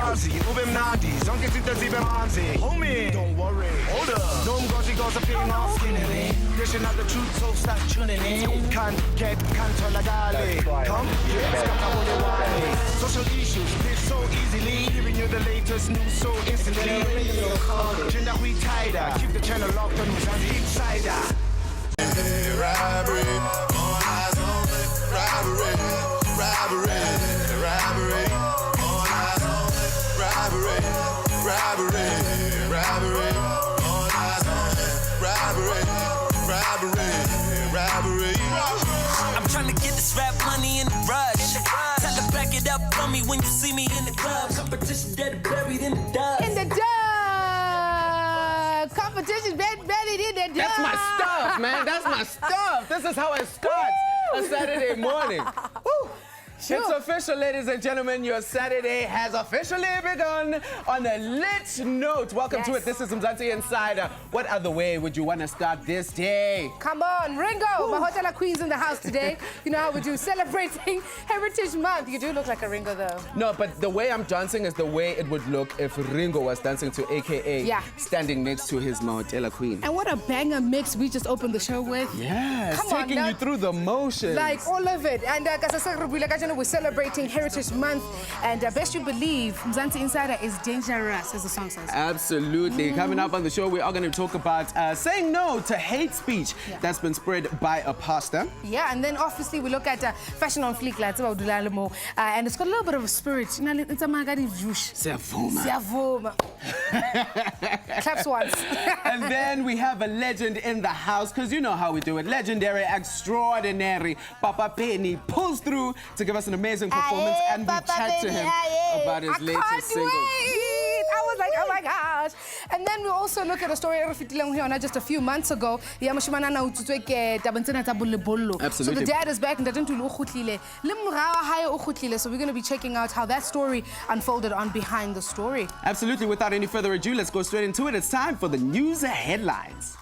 uyazi ube mnandi zonke izinto zibe manzi homie don't worry hold up no mgozi goes up in our skin dishing out the truth so start tuning in can't tolagale come yes kakabole wale social issues this so easily giving you the latest news so instantly gender we tighter keep the channel locked on Mzansi Insider robbery all eyes on me robbery all eyes on me robbery all eyes on me robbery I'm trying to get this rap money in the rush. Tell to back it up for me when you see me in the club. Competition dead buried in the dust. In the dust. Competition buried in the dust. That's my stuff, man. That's my stuff. This is how I start a Saturday morning. Woo. Sure. It's official, ladies and gentlemen. Your Saturday has officially begun on a lit note. Welcome to it. This is Mzansi Insider. What other way would you want to start this day? Come on, Ringo. Mahotela Queen's in the house today. You know how we do, celebrating Heritage Month. You do look like a Ringo, though. No, but the way I'm dancing is the way it would look if Ringo was dancing to AKA standing next to his Mahotela Queen. And what a banger mix we just opened the show with. Yes, Come on, taking you through the motions. Like all of it. And we're celebrating Heritage Month, and best you believe, Mzansi Insider is dangerous, as the song says. Absolutely. Coming up on the show, we are going to talk about saying no to hate speech that's been spread by a pastor. Yeah, and then obviously we look at fashion on fleek, and it's got a little bit of a spirit. You know, it's a magadi juice. Siyavuma. Claps once. And then we have a legend in the house, because you know how we do it. Legendary, extraordinary. Papa Penny pulls through to give us an amazing performance, and we chat to him about his latest single. I was like, oh my gosh. And then we also look at a story just a few months ago. Absolutely. So the dad is back, so we're going to be checking out how that story unfolded on Behind the Story. Absolutely. Without any further ado, let's go straight into it. It's time for the news headlines.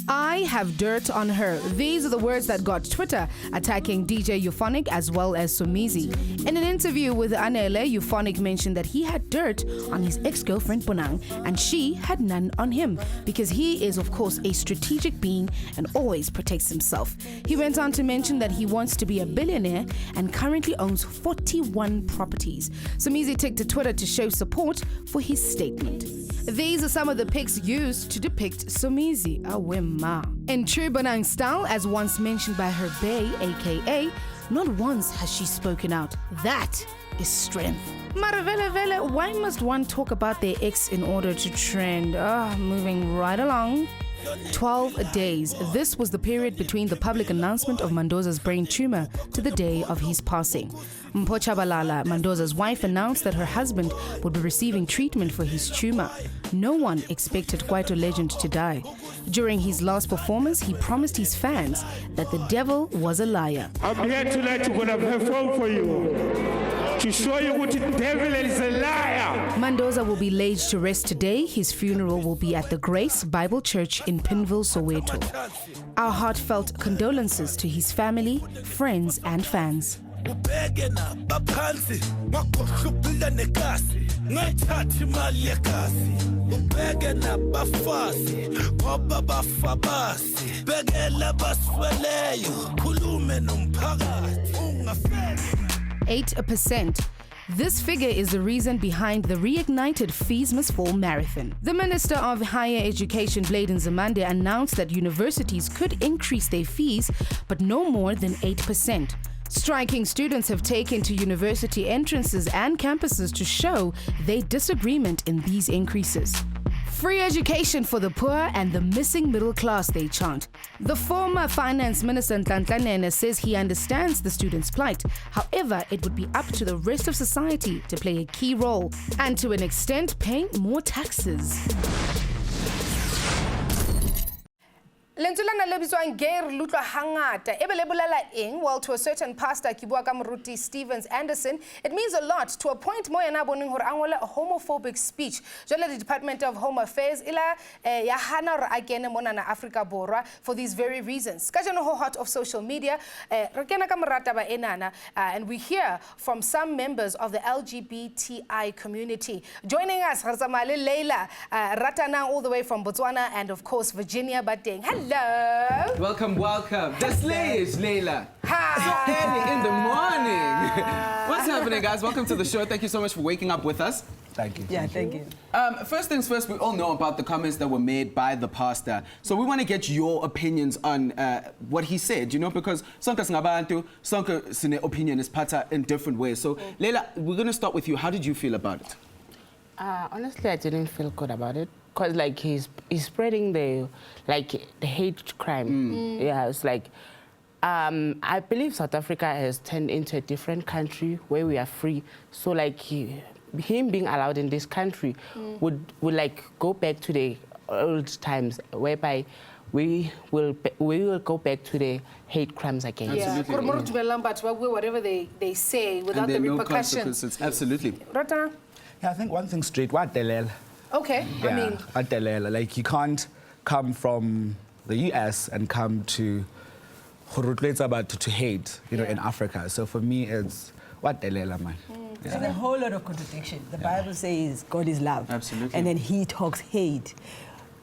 I have dirt on her. These are the words that got Twitter attacking DJ Euphonic as well as Somizi. In an interview with Anele, Euphonic mentioned that he had dirt on his ex-girlfriend Bonang and she had none on him because he is, of course, a strategic being and always protects himself. He went on to mention that he wants to be a billionaire and currently owns 41 properties. Somizi took to Twitter to show support for his statement. These are some of the pics used to depict Somizi, a wimma. In true Bonang style, as once mentioned by her bae, aka, not once has she spoken out. That is strength. Maravela, why must one talk about their ex in order to trend? Moving right along. 12 days. This was the period between the public announcement of Mandoza's brain tumor to the day of his passing. Mpho Chabalala, Mandoza's wife, announced that her husband would be receiving treatment for his tumor. No one expected Kwaito legend to die. During his last performance, he promised his fans that the devil was a liar. I'm here tonight to perform for you, to show you what the devil is a liar. Mandoza will be laid to rest today. His funeral will be at the Grace Bible Church in Pinville, Soweto. Our heartfelt condolences to his family, friends, and fans. ubheke nabafazi ngoba bafabazi bhekela basweleyo khulume nomphakathi ungafeli 8%. This figure is the reason behind the reignited Fees Must Fall Marathon. The Minister of Higher Education, Bladen Zamande, announced that universities could increase their fees, but no more than 8%. Striking students have taken to university entrances and campuses to show their disagreement in these increases. Free education for the poor and the missing middle class, they chant. The former Finance Minister Nhlanhla Nene says he understands the students' plight. However, it would be up to the rest of society to play a key role and to an extent pay more taxes. lentswe lena le bitswang gay re lutlwa hangata e be le bolela eng? Well, to a certain pastor ke bua ka moruti Stevens Anderson, it means a lot to a point mo yena boneng hore a ngole a homophobic speech. Jwale the Department of Home Affairs ila ya hana hore a kene mona na Afrika Borwa for these very reasons. Ka jeno ho hot of social media re kena ka morata ba enana and we hear from some members of the LGBTI community. Joining us re tsamaya le Leila Ratanang all the way from Botswana and of course Virginia Bateng. Hello. Welcome, welcome. The stage, Leila. Hi. So early in the morning. What's happening, guys? Welcome to the show. Thank you so much for waking up with us. Thank you. Yeah, thank you. First things first, we all know about the comments that were made by the pastor. So we want to get your opinions on what he said, you know, because sonke singabantu, sonke sine opinion is pata in different ways. So Leila, we're going to start with you. How did you feel about it? Honestly, I didn't feel good about it because, like, he's spreading the hate crime. Yeah, it's like I believe South Africa has turned into a different country where we are free. So, like, him being allowed in this country would like go back to the old times whereby we will go back to the hate crimes again. Yeah, whatever they say without the repercussions. Absolutely. Rata? Yeah, I think one thing straight, what Delel. Okay, Yeah, I mean, what Delel. Like, you can't come from the US and come to to hate, you know, in Africa. So for me, it's what Delel, man. There's a whole lot of contradiction. The Bible says God is love. Absolutely. And then he talks hate.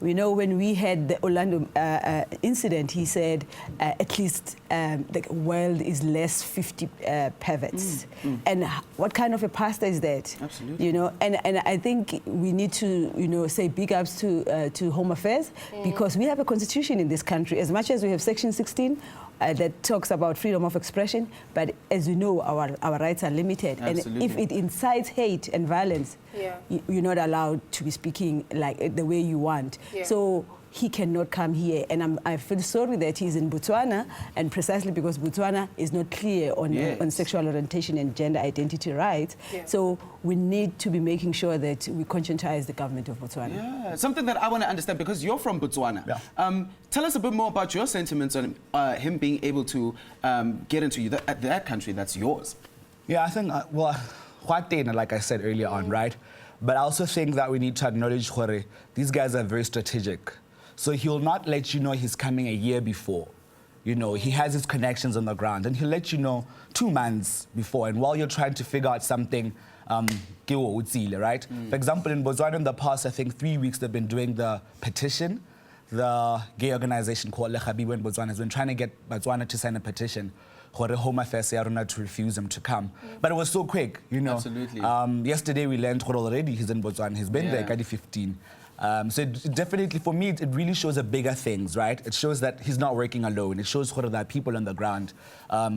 We know when we had the Orlando incident, he said at least the world is less 50 perverts. And what kind of a pastor is that? Absolutely. You know, and I think we need to, you know, say big ups to Home Affairs because we have a constitution in this country. As much as we have Section 16, that talks about freedom of expression, but as you know, our rights are limited. Absolutely. And if it incites hate and violence, you're not allowed to be speaking like the way you want. Yeah. So he cannot come here. And I feel sorry that he's in Botswana, and precisely because Botswana is not clear on sexual orientation and gender identity rights. Yeah. So we need to be making sure that we conscientize the government of Botswana. Yeah, something that I want to understand, because you're from Botswana. Yeah. Tell us a bit more about your sentiments on him being able to get into that country that's yours. Yeah, I think, well, like I said earlier on, right? But I also think that we need to acknowledge Hore, these guys are very strategic. So he'll not let you know he's coming a year before. You know, he has his connections on the ground, and he'll let you know 2 months before. And while you're trying to figure out something, right? For example, in Botswana in the past, I think 3 weeks they've been doing the petition. The gay organization called Lekhabiwe in Botswana has been trying to get Botswana to sign a petition for Home Affairs to refuse him to come. But it was so quick, you know. Absolutely. Yesterday we learned already he's in Botswana. He's been there, 15. So it definitely, for me, it really shows a bigger things, right? It shows that he's not working alone. It shows there are people on the ground,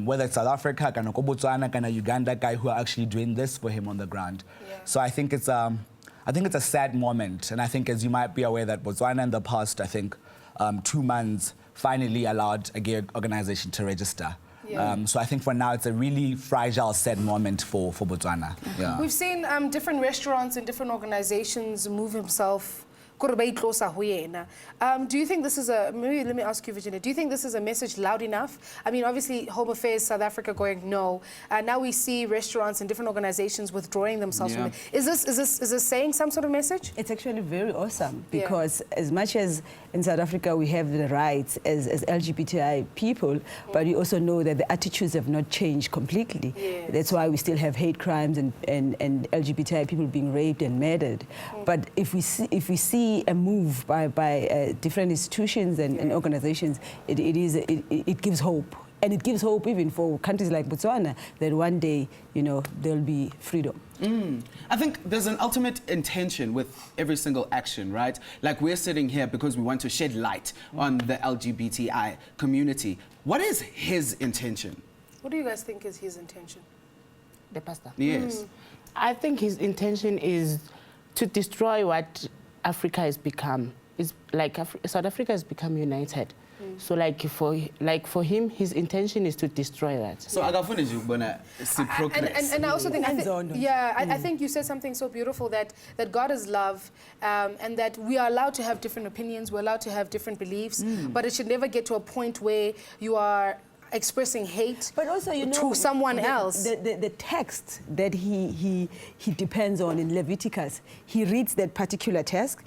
whether it's South Africa, Botswana, Uganda, guy who are actually doing this for him on the ground. Yeah. So I think it's a sad moment, and I think, as you might be aware, that Botswana in the past, I think, 2 months finally allowed a gay organization to register. Yeah. So I think for now it's a really fragile, sad moment for Botswana. Yeah. We've seen different restaurants and different organizations move himself. Do you think this is maybe let me ask you, Virginia, do you think this is a message loud enough? I mean, obviously, Home Affairs, South Africa going no. Now we see restaurants and different organizations withdrawing themselves from it. Is this saying some sort of message? It's actually very awesome because as much as in South Africa we have the rights as LGBTI people, but we also know that the attitudes have not changed completely. Yes. That's why we still have hate crimes and LGBTI people being raped and murdered. But if we see a move by different institutions and organizations, it gives hope. And it gives hope even for countries like Botswana that one day, you know, there'll be freedom. I think there's an ultimate intention with every single action, right? Like, we're sitting here because we want to shed light on the LGBTI community. What is his intention? What do you guys think is his intention? The pastor? Yes. I think his intention is to destroy what Africa has become. It's like South Africa has become united. So like for him, his intention is to destroy that. So akafuni nje ukubona si progress. And I also think, Hands-on. I think you said something so beautiful that God is love, and that we are allowed to have different opinions, we're allowed to have different beliefs, but it should never get to a point where you are expressing hate, but also, you know, to someone else. The text that he depends on in Leviticus, he reads that particular text,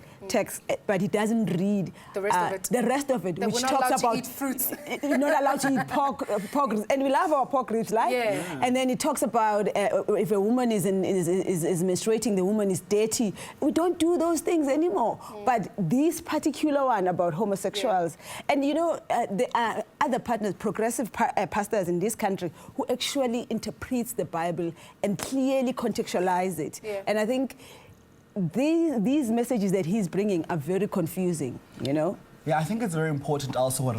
but he doesn't read the rest of it. The rest of it, that which we're not talks allowed about to eat fruits. We're not allowed to eat pork ribs, and we love our pork ribs, right? Yeah. And then it talks about if a woman is menstruating, the woman is dirty. We don't do those things anymore. But this particular one about homosexuals, and you know, there are other partners, progressive pastors in this country who actually interprets the Bible and clearly contextualize it. Yeah. And I think these messages that he's bringing are very confusing, you know? Yeah, I think it's very important also what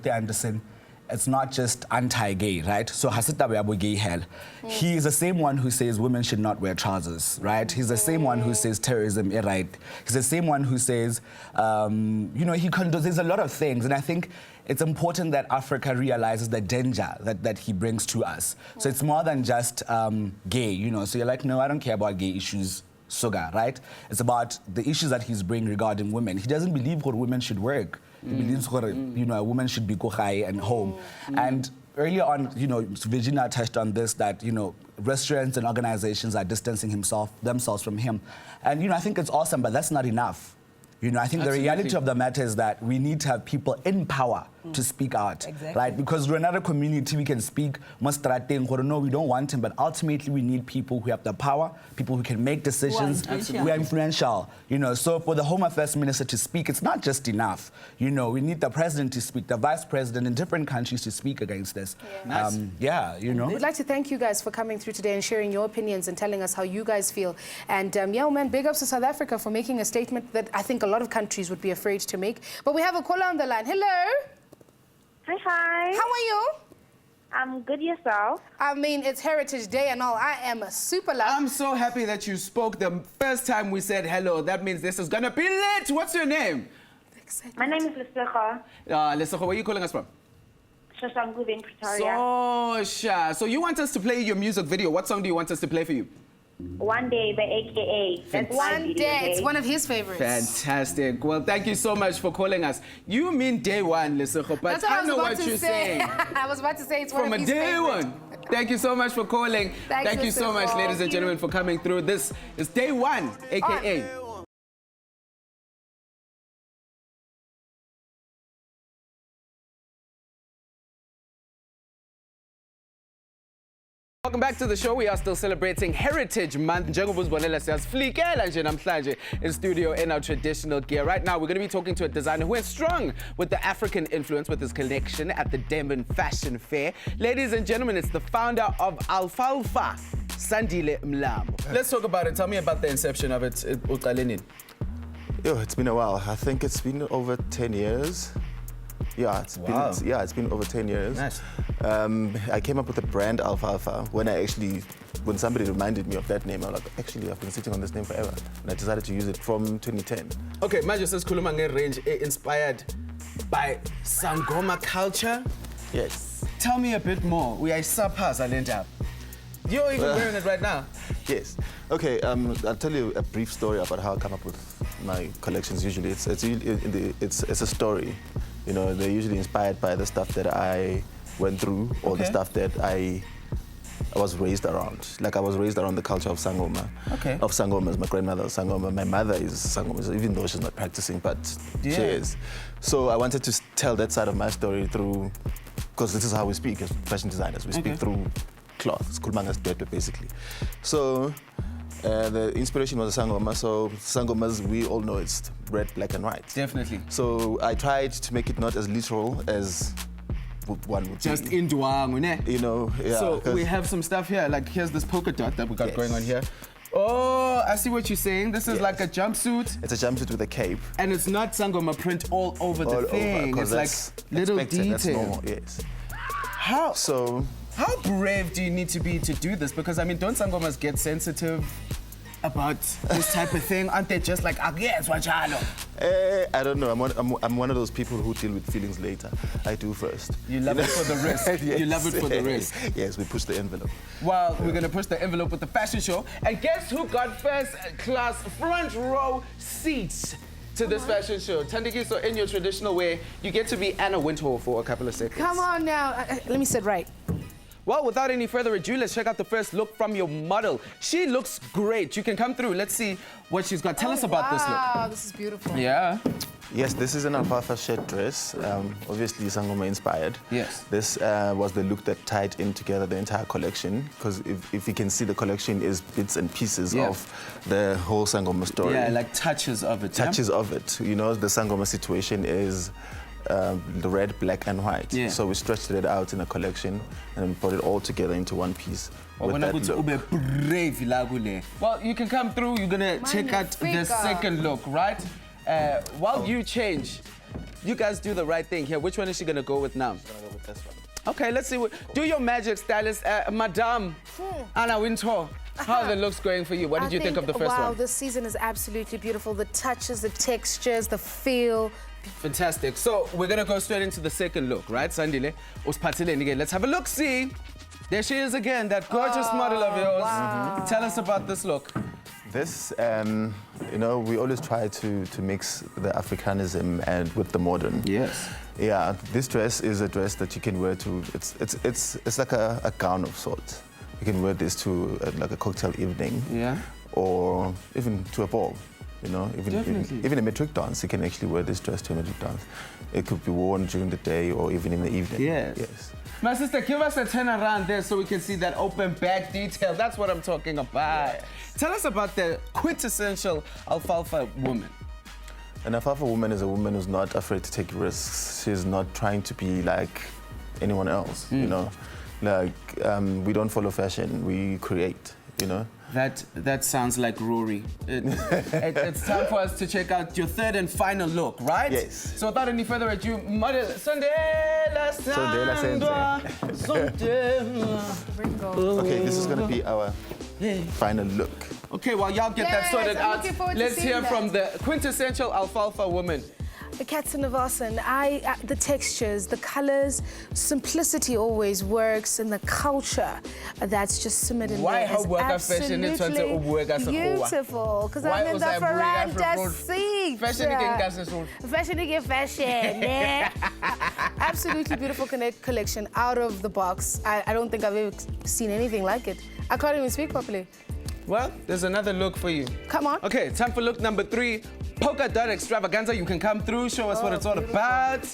Anderson, it's not just anti-gay, right? So Hasitabe gay hell. He is the same one who says women should not wear trousers, right? He's the same one who says terrorism is right. He's the same one who says, you know, he condones, there's a lot of things. And I think it's important that Africa realizes the danger that he brings to us. So it's more than just gay, you know? So you're like, no, I don't care about gay issues. Sugar, right? It's about the issues that he's bringing regarding women. He doesn't believe that women should work. He believes that, you know, a woman should be kuchai and home. And earlier on, you know, Virginia touched on this, that, you know, restaurants and organizations are distancing themselves from him. And, you know, I think it's awesome, but that's not enough. You know, I think the reality of the matter is that we need to have people in power to speak out, right? Because we're not a community, we can speak, no, we don't want him, but ultimately we need people who have the power, people who can make decisions, who are influential, you know. So for the Home Affairs Minister to speak, it's not just enough. You know, we need the president to speak, the vice president in different countries to speak against this. Yeah, you know. We'd like to thank you guys for coming through today and sharing your opinions and telling us how you guys feel. And yeah, man, big ups to South Africa for making a statement that I think a lot of countries would be afraid to make. But we have a caller on the line. Hello. Hi. How are you? I'm good, yourself? I mean, it's Heritage Day and all. I am a super love. I'm so happy that you spoke the first time we said hello. That means this is gonna be lit. What's your name? My name is Lesego. Lesego, where are you calling us from? Shashangu in Pretoria. Sosha. So you want us to play your music video. What song do you want us to play for you? One Day by AKA. That's One Day. It's one of his favorites. Fantastic. Well, thank you so much for calling us. You mean day one, Lesego, but That's what I know what you're saying. I was about to say it's From one of a his day favorites. one. Thank you so much for calling. Thank you so much, ladies and gentlemen, for coming through. This is day one, AKA. Welcome back to the show. We are still celebrating Heritage Month. Njengoba uzibonela siyaziflikela nje namhlanje in studio in our traditional gear. Right now, we're going to be talking to a designer who is strong with the African influence with his collection at the Durban Fashion Fair. Ladies and gentlemen, it's the founder of Alfalfa, Sandile Mlambo. Let's talk about it. Tell me about the inception of it. Yo, it's been a while. I think it's been over 10 years. Yeah, it's been over 10 years. Nice. I came up with the brand Alfalfa when somebody reminded me of that name. I'm like, actually, I've been sitting on this name forever. And I decided to use it from 2010. Okay, Manje says Kuluma range inspired by Sangoma culture. Yes. Tell me a bit more. We are surpassed, Alenda. You're even wearing it right now. Yes. Okay, I'll tell you a brief story about how I come up with my collections usually. It's a story. You know, they're usually inspired by the stuff that I went through or the stuff that I was raised around. Like I was raised around the culture of Sangoma. Okay. Of Sangomas. My grandmother was Sangoma. My mother is Sangoma, even though she's not practicing, but she is. So I wanted to tell that side of my story through, because this is how we speak as fashion designers. We speak through cloth. It's kulmangas dwetwe, basically. So the inspiration was Sangoma. So Sangomas, we all know it's red, black, and white. Definitely. So I tried to make it not as literal as one would just be. in Duang, ne? You know, yeah. So we have some stuff here. Like here's this polka dot that we got going on here. Oh, I see what you're saying. This is like a jumpsuit. It's a jumpsuit with a cape. And it's not Sangoma print all over the thing. It's like little detail. That's normal, yes. How brave do you need to be to do this? Because I mean, don't Sangomas get sensitive? about this type of thing? Aren't they just like, yes, wachalo? I don't know. I'm one of those people who deal with feelings later. I do first. You love it for the risk. Yes. You love it for the risk. Yes, we push the envelope. Well, we're going to push the envelope with the fashion show. And guess who got first class front row seats to this fashion show? Tandiki, so in your traditional way, you get to be Anna Wintour for a couple of seconds. Come on now. Let me sit right. Well, without any further ado, let's check out the first look from your model. She looks great. You can come through. Let's see what she's got. Tell us about this look. Wow, this is beautiful. Yeah. Yes, this is an alfalfa shirt dress, obviously Sangoma inspired. Yes. This was the look that tied in together the entire collection, because if you can see, the collection is bits and pieces of the whole Sangoma story. Yeah, like touches of it. Touches of it. You know, the Sangoma situation is the red, black, and white. Yeah. So we stretched it out in a collection and put it all together into one piece. With that look. Well, you can come through. You're gonna check out the second look, right? While you change, you guys do the right thing here. Which one is she gonna go with now? I'm gonna go with this one. Okay, let's see. Do your magic, stylist, Madame Anna Wintour. How are the looks going for you? What did you think of the first one? Wow, this season is absolutely beautiful. The touches, the textures, the feel. Fantastic. So we're gonna go straight into the second look, right? Sandile, usiphatheleni again. Let's have a look. See, there she is again, that gorgeous model of yours. Wow. Tell us about this look. This, you know, we always try to mix the Africanism and with the modern. Yes. Yeah, this dress is a dress that you can wear to. It's like a gown of sorts. You can wear this to like a cocktail evening. Yeah. Or even to a ball. You know, even a metric dance, you can actually wear this dress to a metric dance. It could be worn during the day or even in the evening. Yes. Yes. My sister, give us a turn around there so we can see that open back detail. That's what I'm talking about. Yes. Tell us about the quintessential alfalfa woman. An alfalfa woman is a woman who's not afraid to take risks. She's not trying to be like anyone else, you know. Like, we don't follow fashion, we create, you know. That sounds like Rory. It's time for us to check out your third and final look, right? Yes. So without any further ado, model Sondela Sandwa. Okay, this is going to be our final look. Okay, while y'all get that sorted I'm out, looking forward to let's seeing hear that. from the quintessential alfalfa woman. The Katsa Navasan, the textures, the colors, simplicity always works, and the culture that's just simmered in Why there is fashion absolutely beautiful. Because I'm in the veranda seat. Fashion again, fashion. Yeah. Absolutely beautiful collection out of the box. I don't think I've ever seen anything like it. I can't even speak properly. Well, there's another look for you. Come on. Okay, time for look number 3. Polka dot extravaganza. You can come through, show us what it's all about.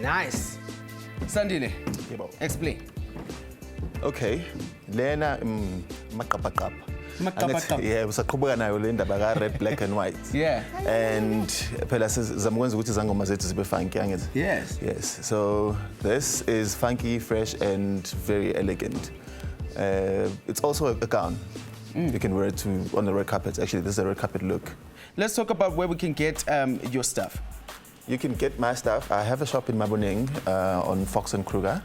Nice. Sandile, explain. Okay, lena makapakapa. Makapakapa. Yeah, usaqhubeka nayo le ndaba ka red, black and white. Yeah. And phela sizamukwenza ukuthi izangoma zethu zibe funky, angithi? Yes. Yes. So this is funky, fresh, and very elegant. It's also a gown. You can wear it on the red carpet. Actually, this is a red carpet look. Let's talk about where we can get your stuff. You can get my stuff. I have a shop in Maboneng on Fox and Kruger.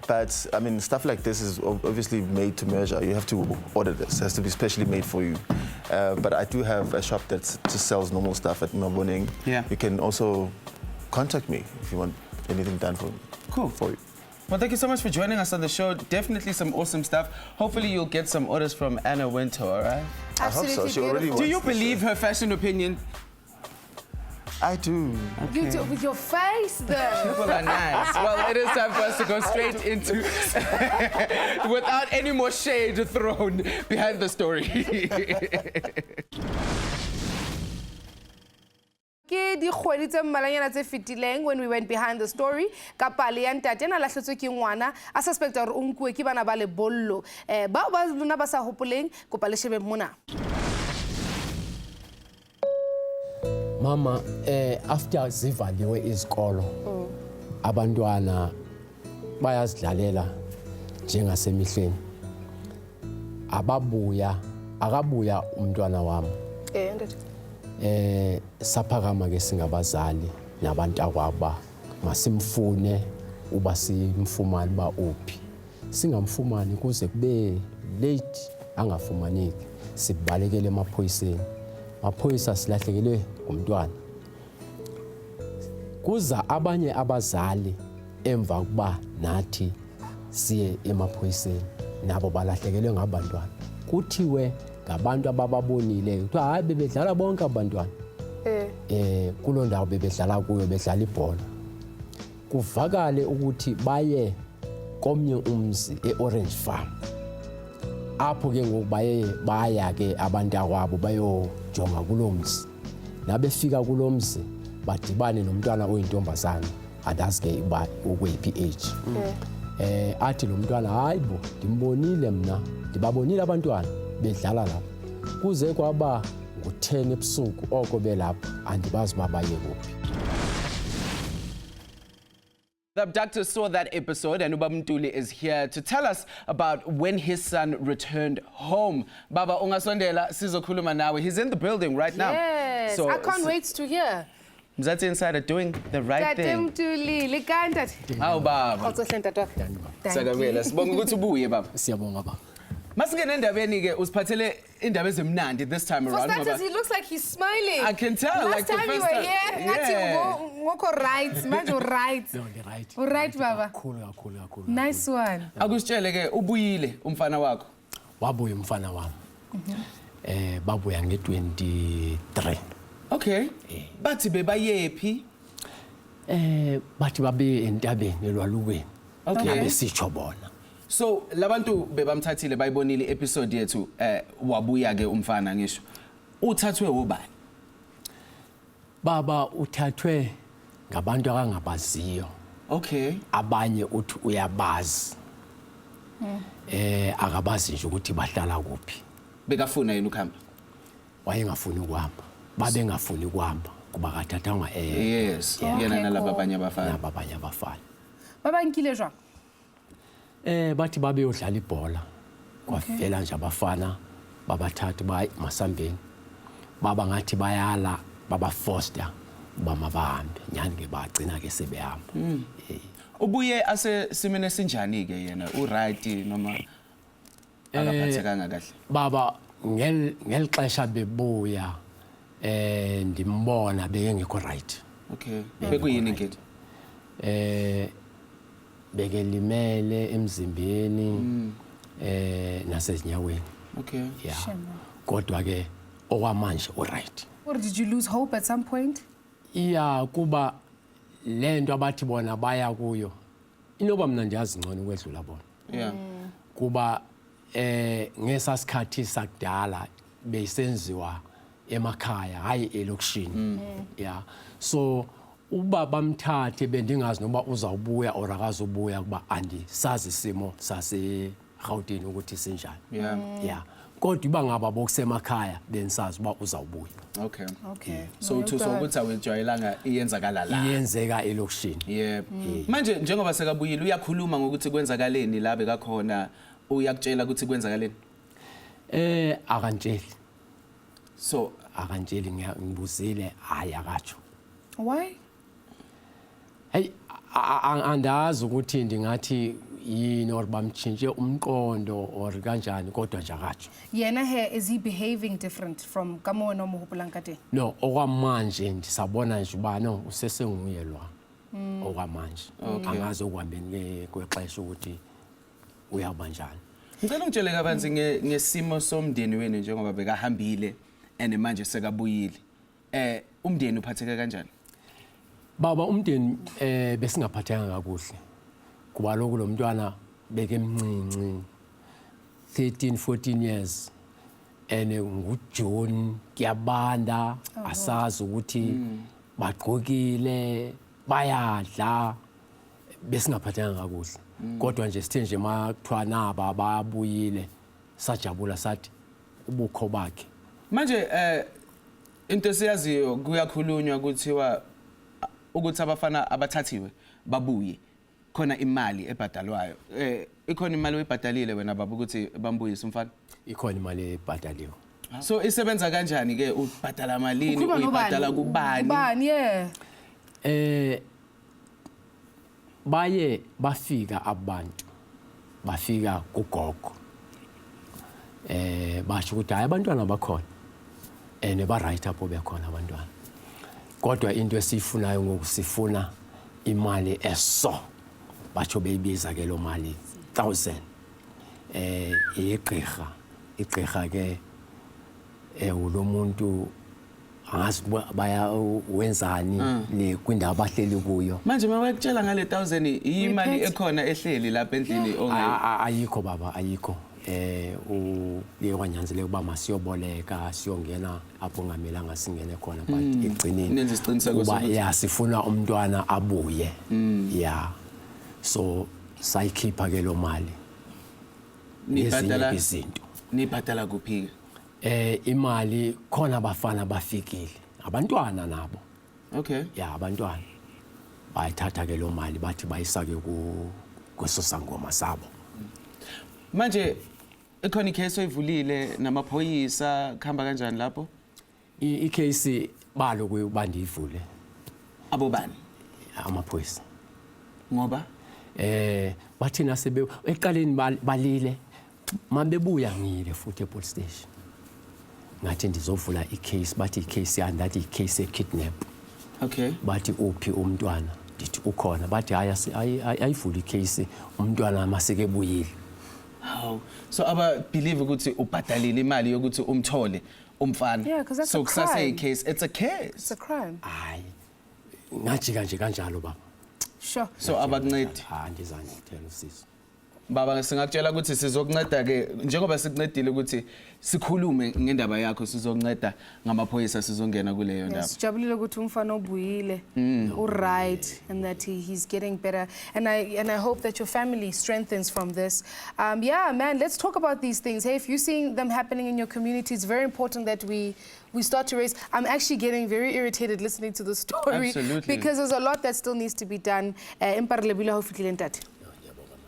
But, I mean, stuff like this is obviously made to measure. You have to order this. It has to be specially made for you. But I do have a shop that just sells normal stuff at Maboneng. Yeah. You can also contact me if you want anything done for you. Well, thank you so much for joining us on the show. Definitely some awesome stuff. Hopefully you'll get some orders from Anna Wintour, all right? Absolutely. I hope so. She already Do you wants this, believe her fashion opinion? I do. Okay. You do with your face, though. People are nice. Well, it is time for us to go straight into, without any more shade thrown behind the story. Ke dikgwedi tse mmalanyana tse fetileng when we went behind the story ka pale ya ntate ena lahletswe ke ngwana a suspecta gore o nkuwe ke bana ba lebollo bao ba lona ba sa hopoleng kopa le shebe mona. Mama, after zivaliwe izikolo abantwana bayazidlalela njengasemihleni akabuya umntwana wami saphakama ke singabazali nabantu akwaba masimfune uba simfumane ba uphi singamfumani kuze kube late angafumaneki sibalekele emaphoyiseni amaphoyisa silahlekelwe ngumntwana kuza abanye abazali emva kuba nathi siye emaphoyiseni nabo balahlekelwe ngabantwana kuthiwe ngabantu abababonile kuthiwa hayi bebedlala bonke abantwana kuloo ndawo bebedlala kuyo bedlala ibhola kuvakale ukuthi baye komnye umzi e-Orange Farm apho ke ngoku baya ke abantu akwabo bayojonga kuloo mzi nabefika kuloo mzi badibane nomntwana oyintombazana andazi ke uba ukweyiphi age athi lo mntwana hayi bo ndimbonile mna ndibabonile abantwana bedlala lapha kuze kwaba ngo-10 ebusuku oko belapha andibazi uba baye kuphi. The abductor saw that episode and Ubaba Mtuli is here to tell us about when his son returned home. Baba ungasondela sizokhuluma nawe. He's in the building right now. Yes, so, I can't wait to hear. Mzansi Insider doing the right thing. Mtuli, likanda. Awu baba. Sakabela sibonga ukuthi ubuye baba. Siyabonga baba. Masingena endabeni ke usiphathele indaba ezimnandi this time For around. starters, he looks like he's smiling. I can tell. Last like time the you first were here, ngoko right, manje right. No, right. Right baba. Kakhulu. Nice one. Akusitshele ke ubuyile umfana wakho. Wabuya umfana wami. Babuya nge-23. Okay. Bathi bebayephi? Bathi babe entabeni elwalukweni. Okay. Besitsho bona. So labantu bebamthathile bayibonile episode yethu wabuya ke umfana ngisho. Uthathwe ubani? Baba uthathwe ngabantu akangabaziyo. Okay. Abanye uthi uyabazi. Akabazi nje ukuthi bahlala kuphi. Bekafuna yini ukuhamba? Wayengafuni ukuhamba. Babengafuni ukuhamba kuba kathathanga Yes. Yena nalabo abanye abafana. Abanye abafana. Baba nkile jwa. Bathi babe yodlala ibhola. Kwavela nje abafana babathatha bayi masambeni. Baba ngathi bayala baba foster uba mabahambe nyani ke bagcina ke sebehamba. Ubuye asesimene esinjani ke yena uright noma akaphathekanga kahle? Baba ngelixesha bebuya ndimbona bekengekho right. Okay. Bekuyini inkinga? Bekelimele emzimbeni nasezinyaweni. Okay. Yeah. Kodwa ke okwamanje alright. Or did you lose hope at some point? Yeah, kuba lento abathi bona baya kuyo. Inoba mina ndiyazi ngcono ukwedlula bona. Yeah. Kuba ngesasikhathi sakudala beyisenziwa emakhaya hayi elokishini. Yeah. So uba bamthathe bendingazi noba uzawubuya or akazobuya kuba andisazi isimo sase Gauteng ukuthi sinjani. Yeah. Kodwa iba ngaba bokusemakhaya bensazi uba uzawubuya. Okay. So uthuso ukuthi awejwayelanga iyenzakala la. Iyenzeka elokishini. Yep. Manje njengoba sekabuyile uyakhuluma ngokuthi kwenzakaleni la bekakhona uyakutshela ukuthi kwenzakaleni? Akantsheli. So akantsheli ngibuzile hayi akatsho. Why? Hey, andazi ukuthi ndingathi yini or bamtshintshe umqondo or kanjani kodwa nje akatsho. Yena here, is he behaving different from kamo no mohupulankate? No, okwamanje ndisabona nje uba no usesenguye lwa. Okwamanje. Angazi okuhambeni kwexesha ukuthi uyaba njani. Ngicela ungitshele kabanzi ngesimo somndeni wenu njengoba bekahambile and manje sekabuyile. Umndeni uphatheke kanjani? Baba umndeni besingaphathanga kakuhle. Kuba lokho lo mntwana bekemncinci 13 14 years ene nguJune kuyabanda asazi ukuthi bagqokile bayadla besingaphathanga kakuhle. Kodwa nje sithe nje makuthiwa naba bayabuyile sajabula sathi ubukho bakhe. Manje into siyaziyo kuyakhulunywa ukuthiwa ukuthi abafana abathathiwe babuye khona imali ebhadalwayo. Ikhona imali oyibhadalile wena baba ukuthi bambuyise umfana? Ikhona imali ebhadaliwe. So isebenza kanjani ke ubhadala malini uyibhadala kubani? Kubani yeah. Baye bafika abantu bafika kugogo basho ukuthi hayi abantwana bakhona and ba-right apho bekhona abantwana kodwa into esiyifunayo ngoku sifuna imali eso batsho beyibiza ke loo mali 1,000 igqirha ke ulo muntu angazi baya wenzani kwindawo abahleli kuyo manje mawakutshela ngale 1,000 imali ekhona ehleli lapha endlini ayikho baba ayikho uye kwanyanzeleka ukuba masiyoboleka siyongena apho ngamelanga singene khona but ekugcineni kuba ya sifuna umntwana abuye ya so sayikhipha ke lo mali nibhadala izinto nibhadala kuphi imali khona abafana bafikile abantwana nabo okay ya abantwana bayithatha ke lo mali bathi bayisake kusosangoma sabo manje ekhona icase oyivulile namaphoyisa khamba kanjani lapho icase balo kuba ndiyivule abo bani amaphoyisa ngoba bathina sebe eqaleni balile mabebuya ngile futhi epolice station ngathi ndizovula icase bathi icase yani that icase kidnap okay bathi uphi umntwana ndithi ukhona bathi ayivula icase umntwana maseke buyile how so aba believe ukuthi ubhadalile imali yokuthi umthole umfana Yeah, 'cause that's so a crime. kusase icase it's a case It's a crime. hayi ngajika nje kanjalo baba Sure. so abakuncedi ndizani ngithela usizo baba singakutshela ukuthi sizokunceda ke njengoba sikuncedile ukuthi sikhulume ngendaba yakho sizokunceda ngamaphoyisa sizongena kuleyo ndaba Sijabulile ukuthi umfana obuyile right and that he's getting better and I hope that your family strengthens from this. Yeah, man, let's talk about these things. Hey, if you're seeing them happening in your community, it's very important that we start to raise. I'm actually getting very irritated listening to the story. Absolutely. Because there's a lot that still needs to be done.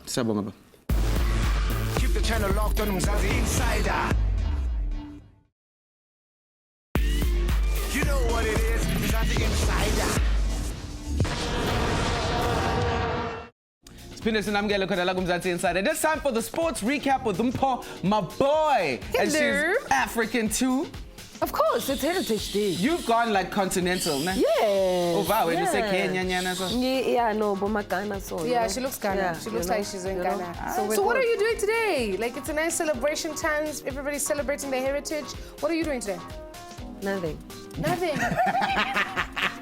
Sabonga baba Keep the channel locked on Mzansi Insider. You know what it is, Mzansi Insider. Siphinde sinamukele khona la kuMzansi Insider. This time for the sports recap with Mpho, my boy. And Hello. she's African too. Of course, it's Heritage Day. You've gone like continental, ne? Yeah. Oh wow, when you say Kenya, nyana so. Yeah, no, but my Ghana so. Yeah, she looks Ghana. Yeah, She looks like she's in Ghana. So, So what are you doing today? Like it's a nice celebration time. Everybody's celebrating their heritage. What are you doing today? Nothing. Nothing.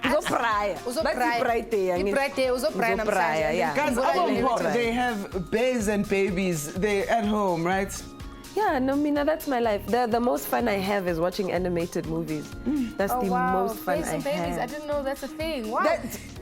Uzopraya. Uzopraya. Yeah. Guys, Uzopraya. they have babes and babies. They're at home, right? Yeah, no, Mina, that's my life. The most fun I have is watching animated movies. That's the most fun I babies. I have. didn't know that's a thing. Wow.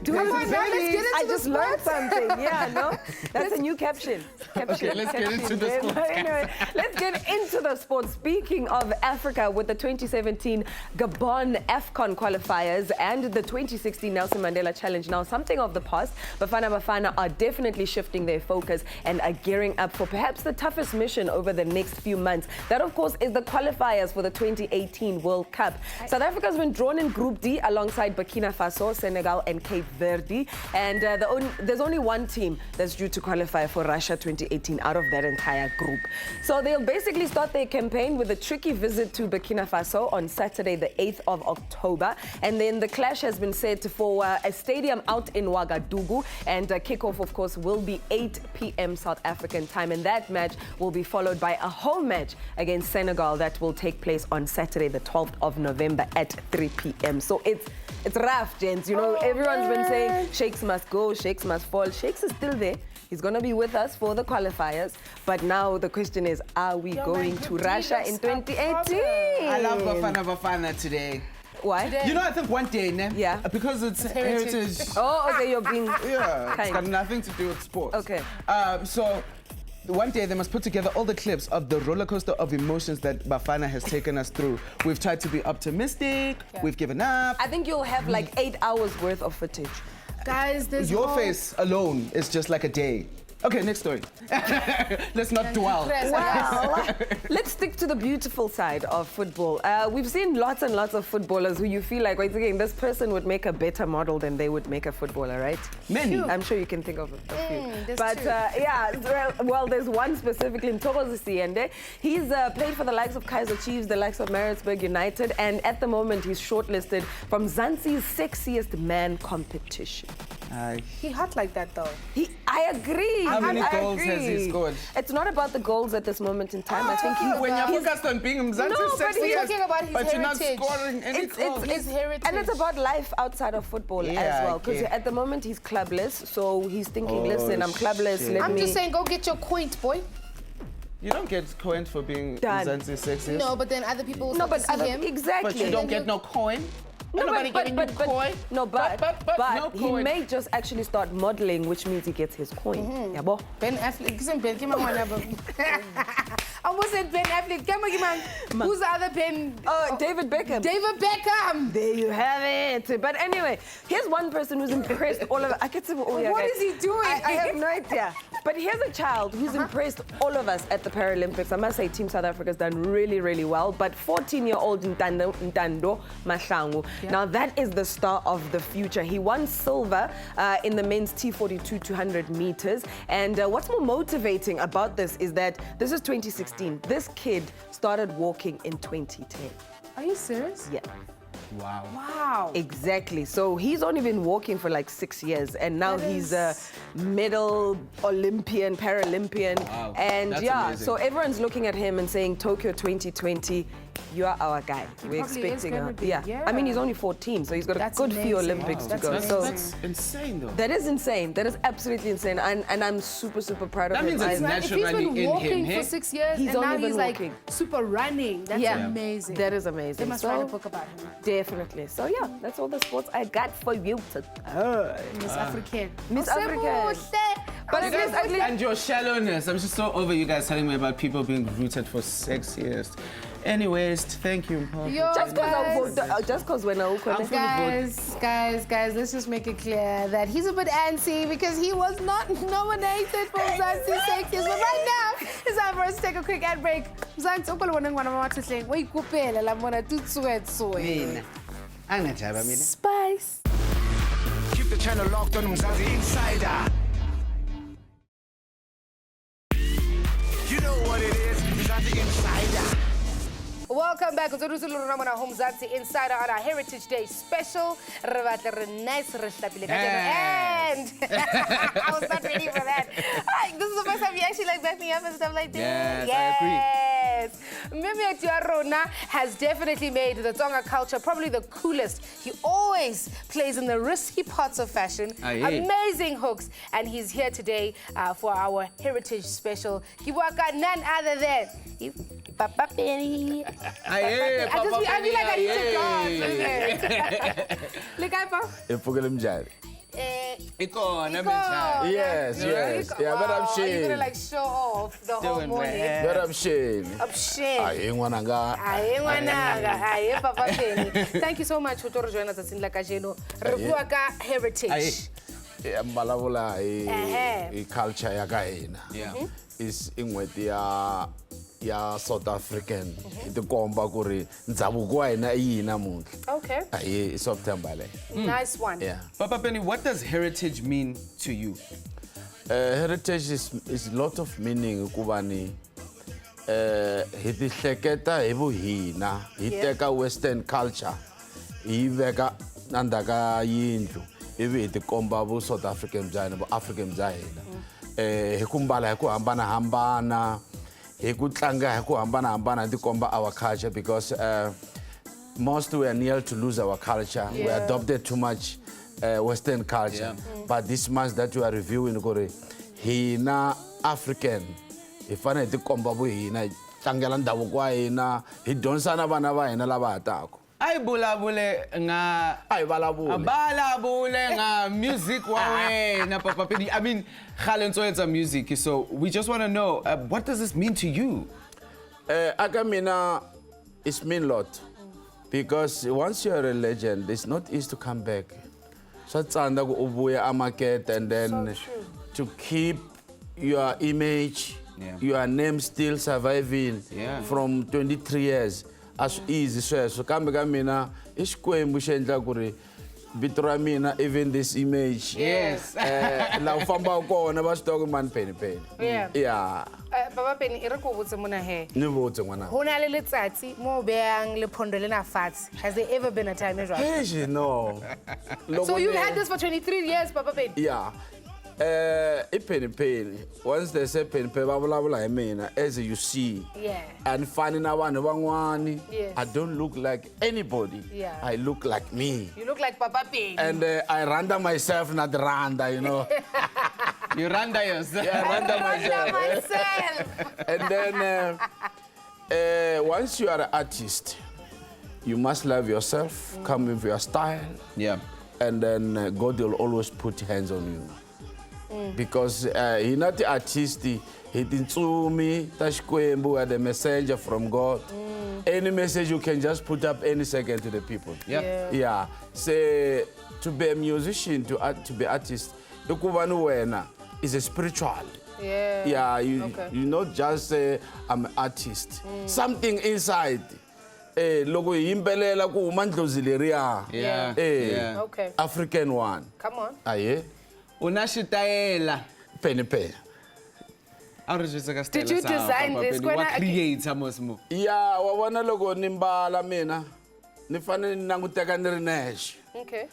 Come on, let's get into I the just learned sports. something. Yeah, no? That's a new caption. Okay, let's get into the Caption. sports. Anyway, let's get into the sports. Speaking of Africa, with the 2017 Gabon AFCON qualifiers and the 2016 Nelson Mandela Challenge now something of the past, Bafana are definitely shifting their focus and are gearing up for perhaps the toughest mission over the next few months. That, of course, is the qualifiers for the 2018 World Cup. South Africa's been drawn in Group D alongside Burkina Faso, Senegal and Cape Verde. And there's only one team that's due to qualify for Russia 2018 out of that entire group. So they'll basically start their campaign with a tricky visit to Burkina Faso on Saturday, the 8th of October. And then the clash has been set for a stadium out in Ouagadougou. And kickoff, of course, will be 8 p.m. South African time. And that match will be followed by a home match against Senegal that will take place on Saturday, the 12th of November at 3 p.m. So it's rough, gents. You know, everyone's been saying Shakes must go, Shakes must fall. Shakes is still there. He's going to be with us for the qualifiers. But now the question is, are we going to Russia in 2018? I love Bafana today. Why? You know, I think one day, ne? Yeah. Because it's heritage. Oh, okay, you're being Yeah, it's kind. got nothing to do with sports. Okay. So one day they must put together all the clips of the roller coaster of emotions that Bafana has taken us through. We've tried to be optimistic. We've given up. I think you'll have like 8 hours worth of footage. Guys, there's Your face alone is just like a day. Okay, next story. Let's not dwell. Well, let's stick to the beautiful side of football. We've seen lots and lots of footballers who you feel like, wait again, this person would make a better model than they would make a footballer, right? Many. I'm sure you can think of a few. But two. yeah, well, there's one specifically, Mzansi Insider. He's played for the likes of Kaizer Chiefs, the likes of Maritzburg United, and at the moment he's shortlisted from Mzansi's sexiest man competition. He hot like that though. I agree. How many I goals agree. has he scored? It's not about the goals at this moment in time. I think When you're focused on being Mzansi No, but sexy, he's talking about his but you're not heritage. scoring any goals. His heritage. And it's about life outside of football Yeah, as well. Because okay. at the moment he's clubless, so he's thinking, listen, I'm clubless. shit. Let I'm me. just saying, go get your quaint, boy. You don't get coin for being Done. Mzansi sexiest. No, but then other people will No, start but to see him. exactly. But you don't get no coin. No, Nobody getting you coin. no, but no he coin. may just actually start modeling, which means he gets his coin. Yeah, bo. Ben Affleck. Isn't Ben? Come on, I almost said Ben Affleck. Come on, man. Who's the other Ben? Oh, David Beckham. David Beckham. There you have it. But anyway, here's one person who's impressed all of us. I can say, oh, yeah, What guys. is he doing? I have no idea. But here's a child who's impressed all of us at the Paralympics. I must say, Team South Africa's done really, really well. But 14-year-old Ntando Mahlangu. Yeah. Now, that is the star of the future. He won silver in the men's T42 200 meters. And what's more motivating about this is that this is 2016. This kid started walking in 2010. Are you serious? Yeah. Wow. Wow. Exactly. So he's only been walking for like 6 years, and now he's a medal Olympian, Paralympian. Wow. And That's yeah, amazing. so everyone's looking at him and saying, Tokyo 2020, you are our guy. We're probably is expecting gonna her. be, Yeah. I mean, he's only 14, so he's got a good few amazing. Olympics Wow. to go. That's So That's insane, though. that is insane. That is absolutely insane. And I'm super, super proud of That him. means it's I- If he's naturally been in walking him, for hey? 6 years He's and now only been he's walking. like super running, that's amazing. That is amazing. They must So, write a book about him. Definitely. So yeah, that's all the sports I got for you today. Miss African. Miss African. But at least, And your shallowness. I'm just so over you guys telling me about people being rooted for sexiest. Anyways, thank you, Mpho. Yo, just because when I guys, let's just make it clear that he's a bit antsy because he was not nominated for Mzansi Sexiest. But right now, it's time for us to take a quick ad break. Mzansi, ukhona ngwana mamathe wayikupela lamona tutswetswe. Spice. Keep the channel locked on Mzansi Insider. You know what it is, Mzansi Insider. Welcome back. Mzansi Insider on our Heritage Day special. And I was not ready for that. This is the first time you actually like back me up and stuff like this. Yes, I agree. Yes. Mimi Atiarona has definitely made the Tonga culture probably the coolest. He always plays in the risky parts of fashion. Amazing hooks. And he's here today for our Heritage special. Kiwaka, none other than Papa Penny. I feel like I need to dance. Look at Papa. Yes. Yeah, but I'm Are you gonna shame. like show off the whole morning? But I'm shame. I'm shame. Aye, ngwananga. Aye, ngwanaga. Aye, Papa Penny. Thank you so much for joining us at Kajeno. Rebuaka Heritage. Mbalabula I culture ya ka hina. Yeah. Is ingweti ya South African. Itikomba ku ri ndhavuko wa hina I yini namuntlha. Okay. Aye, September le. Nice one. Yeah. Papa Penny, what does heritage mean to you? Heritage is a lot of meaning kubani hi ti hleketa hi vuhina hi teka western culture hi veka na ndhaka yindlu ivi hi ti komba vu South African bya hina vu African bya hina hi ku mbala hi ku hambanahambana hi ku tlanga hi ku hambanahambana hi ti komba our culture because most we are near to lose our culture. We adopted too much Western culture. But this month that we are reviewing, hina African. If I need to come back with hina, tangela ndhavuko wa hina, hi dyondzisa na vana va hina lava ha taka. Ay bulabule nga balabule nga music wa wena Papa Penny. I mean, khalentswetsa music. So we just want to know what does this mean to you? Akamina, it's mean a lot. Because once you're a legend, it's not easy to come back. So it's ubuya market and then to keep your image, your name still surviving from 23 years. As easy so kambe ka mina I Xikwembu xi endla ku ri vito ra mina even this image. Yes. La u famba kona va swi tiva ku mani Penny. Yeah. Papa Penny, e re ko botse mona he. Ni botse ngwana. Ho na le letsatsi mo beang le phondo lena fatshe. Has there ever been a time as well? Hey, no. So you've had this for 23 years, Papa Penny? Yeah. I Penny. Once they say Penny, va vulavula hi mina as you see. Yeah. And finding out vanhu van'wani. Yes. I don't look like anybody. Yeah. I look like me. You look like Papa Penny. And I randa myself, not randa, you know. You randa yourself. Yeah, I randa myself. myself. And then once you are an artist, you must love yourself, come with your style. Yeah. And then God will always put hands on you. Because he's not the artist, he didn't me, Xikwembu, the messenger from God. Any message you can just put up any second to the people. Yeah. Say, to be a musician, to be artist, is a spiritual. Yeah, you not just say, I'm an artist. Something inside. Logo imbelela ku mandlozileria. Yeah. Okay. African one. Come on. Aye. Una xitayela. Penny. Did you design this? What creates Amosmo? Yeah, wa vona loko ni mbala mina. Ni fanele ni languteka ni ri nexe. Okay.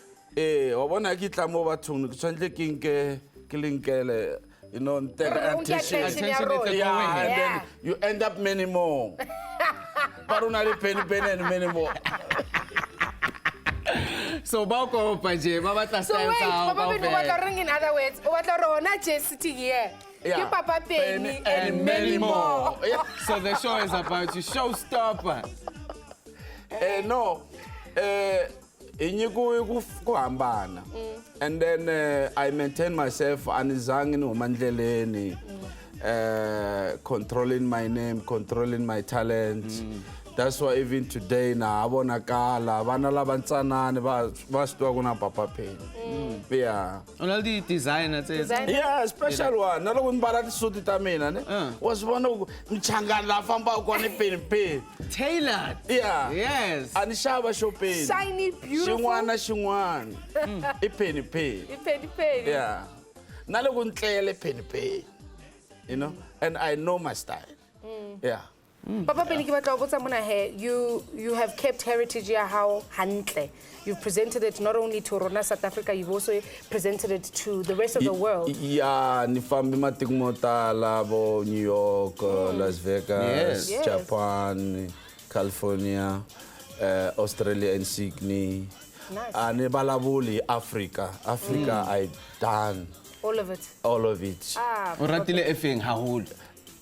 Wa vona ki tlamo bathong ke tshwantle ke nke ke linkele, you know, attention. Yeah, and then you end up many more. Paruna le penny and many more. So bako paje, baba ta So wait, Papa Penny, what are in other words? What are on just sitting here? Yeah. Papa Penny and many more. So the show is about you, showstopper. No. Inyuku kuhambana. And then I maintain myself anizangi no mandleleni. Controlling my name, controlling my talent. That's why even today na abonakala vana lava ntsanana va swi tiva ku na Papa Penny. Yeah. All the designers. Yeah, special one. Na loko ni mbala tisuti ta mina ne. Wa swi vona ku mchangani la famba kwa ni Penny. Tailored. Yeah. Yes. Ani xava xo Penny. Shiny, beautiful. Xin'wana. I Penny. Penny. Yeah. Na loko ni tlele Penny. You know? And I know my style. Yeah. Papa Penny, you have kept heritage here how hantle. You've presented it not only to Rona, South Africa, you've also presented it to the rest of the world. Yeah, ni fambi matiko mo tala bo New York, Las Vegas, Yes. Japan, California, Australia and Sydney. Nice. Ani balabuli Africa. I done All of it. all of it. Ah, O ratile efeng haholo.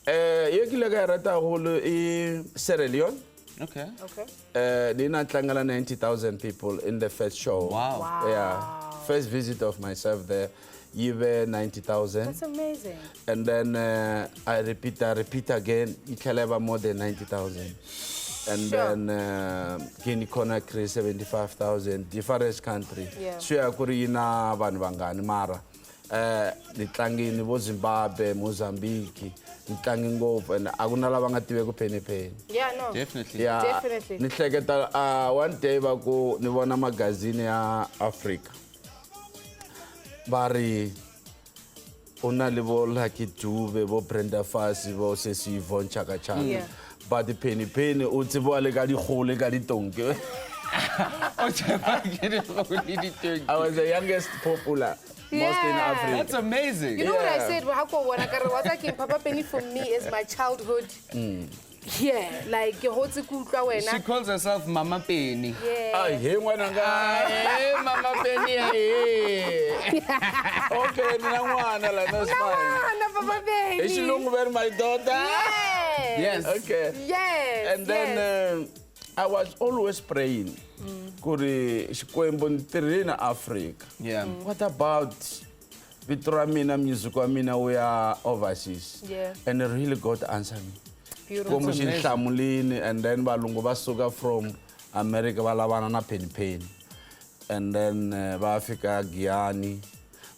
Ye ke le ka rata holo I Sierra Leone. Okay. Dina tlangela 90,000 people in the first show. Wow. Yeah. First visit of myself there, you were 90,000. That's amazing. And then I repeat again, you can have more than 90,000. And then Guinea Conakry 75,000, different country. Yeah. So I could ina vanvangani mara. Nitlangini vo Zimbabwe, Mozambique, nitlangi ngopfu and akuna lava nga tive ku Penny. Yeah, no. Definitely. Yeah. Definitely. Ni hleketa one day va ku ni vona magazine ya Africa. Bari una le vo Lucky Dube, vo Brenda Fassie, vo Sesi Yvonne Chaka. Yeah. But the Penny o tsebo le ka digole ka ditonke. I was the youngest popular. Most in Africa. That's amazing. You know what I said? Papa Penny for me is my childhood. Yeah, like She calls herself Mama Penny. Yeah. Hey, Mama Penny. Okay, that's fine. Papa Penny. Is she long with my daughter? Yes. Okay. Yes. And then I was always praying. Kuri Xikwembu in Africa. Yeah. What about Vitramina music? I mean, we are overseas. Yeah. And really God answered me. Beautiful. And then balungu basuka from America balabana na Penny. And then Africa Guyana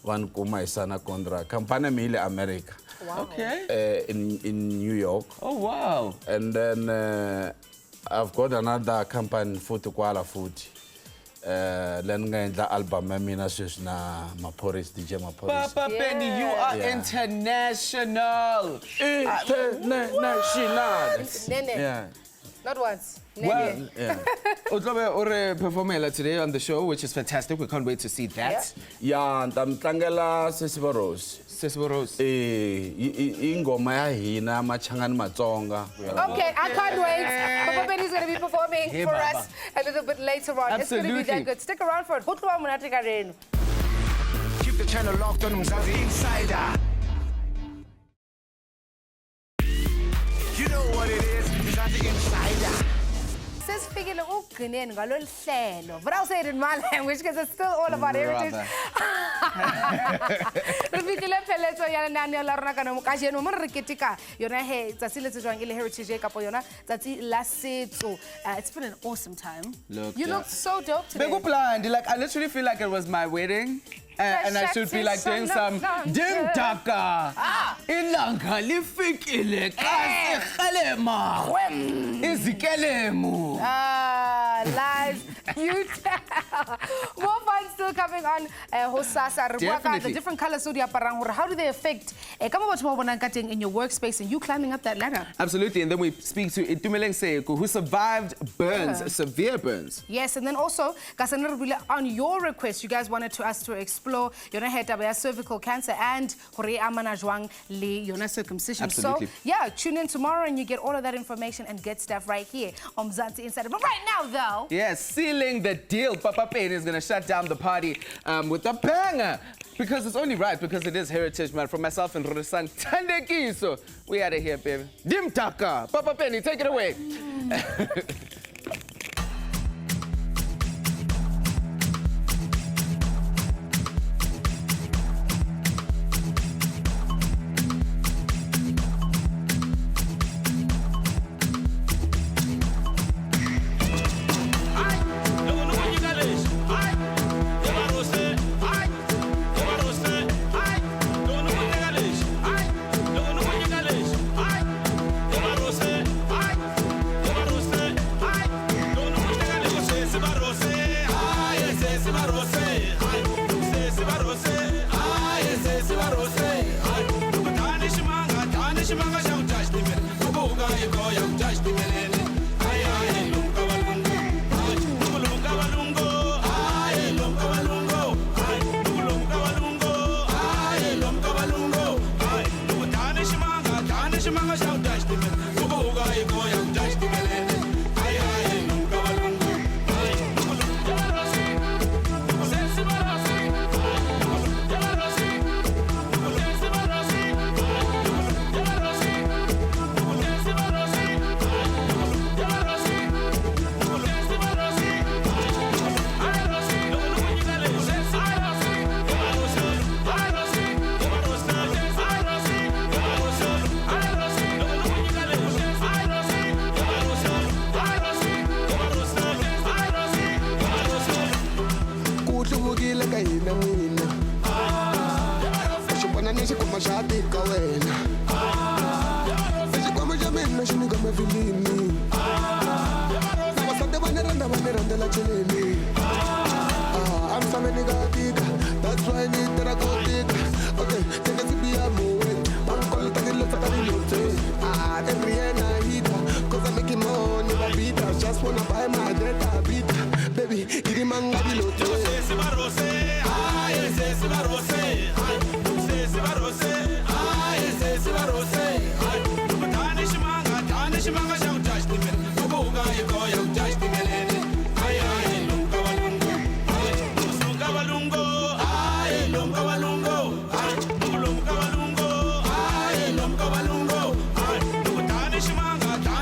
one kuma isana contract. Company mile America. Wow. Okay. In New York. Oh, wow. And then I've got another company, Futhi Kwala Futhi. The album I mean just na Maporis DJ Maporis. Papa Penny, you are international. International. Nene. Yeah. Not once. Nene. Well, Yeah. Utlobe ore performela today on the show, which is fantastic. We can't wait to see that. Yeah, and I'm tlangela Sesiba Rose. Sesiba Rose. Ingoma ya hina machangani matsonga. Okay, I can't wait. Papa Benny's going to be performing Hey, for Baba. us a little bit later on. It's going to be that good. Stick around for it. Keep the channel locked on Mzansi Insider. You know what it is, Mzansi Insider. Sesifikile ukugcineni ngalolu hlelo. But I'll say it in my language because it's still all about heritage. Re fitlhile pheletso ya lenaneo la rona ka nomo kajeno mo re ketika yona he tsatsi le tsejwang ile heritage kapo yona tsatsi la setso. It's been an awesome time. You look so dope today. Bego blind. Like, I literally feel like it was my wedding. And I should be like doing some dim taka. Ilanga lifikile kasi khalema. Izikelemu. Lies you tell. More fun still coming on Hosasa. The different colors so how do they affect in your workspace and you climbing up that ladder? Absolutely, and then we speak to Itumeleng Seko, who survived burns, severe burns. Yes, and then also, on your request, you guys wanted us to explore your cervical cancer and circumcision. Absolutely. So, yeah, tune in tomorrow and you get all of that information and get stuff right here on Mzansi Insider. But right now, though... Yes, sealing the deal. Papa Penny is going to shut down the party with a banger. Because it's only right, because it is heritage, man. From myself and Rurisan Tandekiso. We out of here, baby. Dim Taka. Papa Penny, take it away. That's why I need that I go big. Okay, take it to be a moment. I'm calling to the left of the lotte. Every end I hit her, cause I'm making money, never beat her. Just wanna buy my data, beat her. Baby, it is manga di lotte.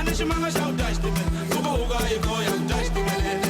Shimanga, shimanga, shout, dash the men. Go, go, go, go, dash the men.